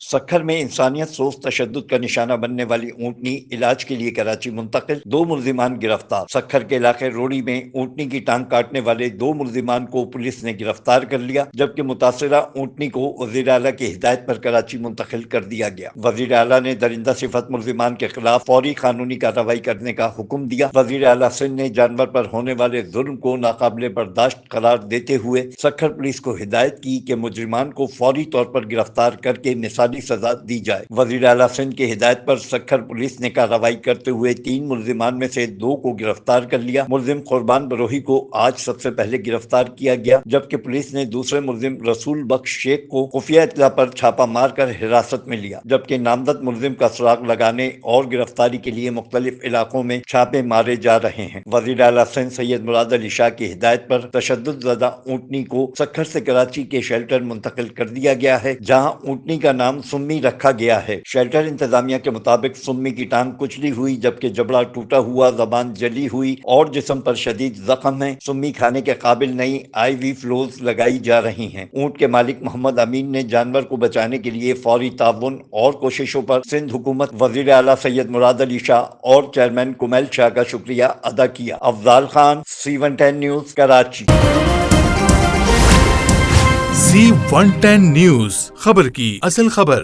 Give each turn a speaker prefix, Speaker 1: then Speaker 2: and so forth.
Speaker 1: سکھر میں انسانیت سوز تشدد کا نشانہ بننے والی اونٹنی علاج کے لیے کراچی منتقل، 2 ملزمان گرفتار۔ سکھر کے علاقے روڑی میں اونٹنی کی ٹانگ کاٹنے والے 2 ملزمان کو پولیس نے گرفتار کر لیا، جبکہ متاثرہ اونٹنی کو وزیر اعلیٰ کی ہدایت پر کراچی منتقل کر دیا گیا۔ وزیر اعلیٰ نے درندہ صفت ملزمان کے خلاف فوری قانونی کارروائی کرنے کا حکم دیا۔ وزیر اعلیٰ سندھ نے جانور پر ہونے والے ظلم کو ناقابل برداشت قرار دیتے ہوئے سکھر پولیس کو ہدایت کی کہ مجرمان کو فوری طور پر گرفتار کر کے مثالی سزا دی جائے۔ وزیر اعلیٰ سندھ کی ہدایت پر سکھر پولیس نے کارروائی کرتے ہوئے 3 ملزمان میں سے 2 کو گرفتار کر لیا۔ ملزم قربان بروہی کو آج سب سے پہلے گرفتار کیا گیا، جبکہ پولیس نے دوسرے ملزم رسول بخش شیخ کو خفیہ اطلاع پر چھاپہ مار کر حراست میں لیا، جبکہ نامزد ملزم کا سراغ لگانے اور گرفتاری کے لیے مختلف علاقوں میں چھاپے مارے جا رہے ہیں۔ وزیر اعلیٰ سندھ سید مراد علی شاہ کی ہدایت پر تشدد زدہ اونٹنی کو سکھر سے کراچی کے شیلٹر منتقل کر دیا گیا ہے، جہاں اونٹنی کا نام سمی رکھا گیا ہے۔ شیلٹر انتظامیہ کے مطابق سمی کی ٹانگ کچلی ہوئی، جبکہ جبڑا ٹوٹا ہوا، زبان جلی ہوئی اور جسم پر شدید زخم ہے۔ سمی کھانے کے قابل نہیں، IV فلوز لگائی جا رہی ہیں۔ اونٹ کے مالک محمد امین نے جانور کو بچانے کے لیے فوری تعاون اور کوششوں پر سندھ حکومت، وزیر اعلیٰ سید مراد علی شاہ اور چیئرمین کمیل شاہ کا شکریہ ادا کیا۔ Afzal Khan, C110 news, Karachi.
Speaker 2: C110 news, خبر کی اصل خبر۔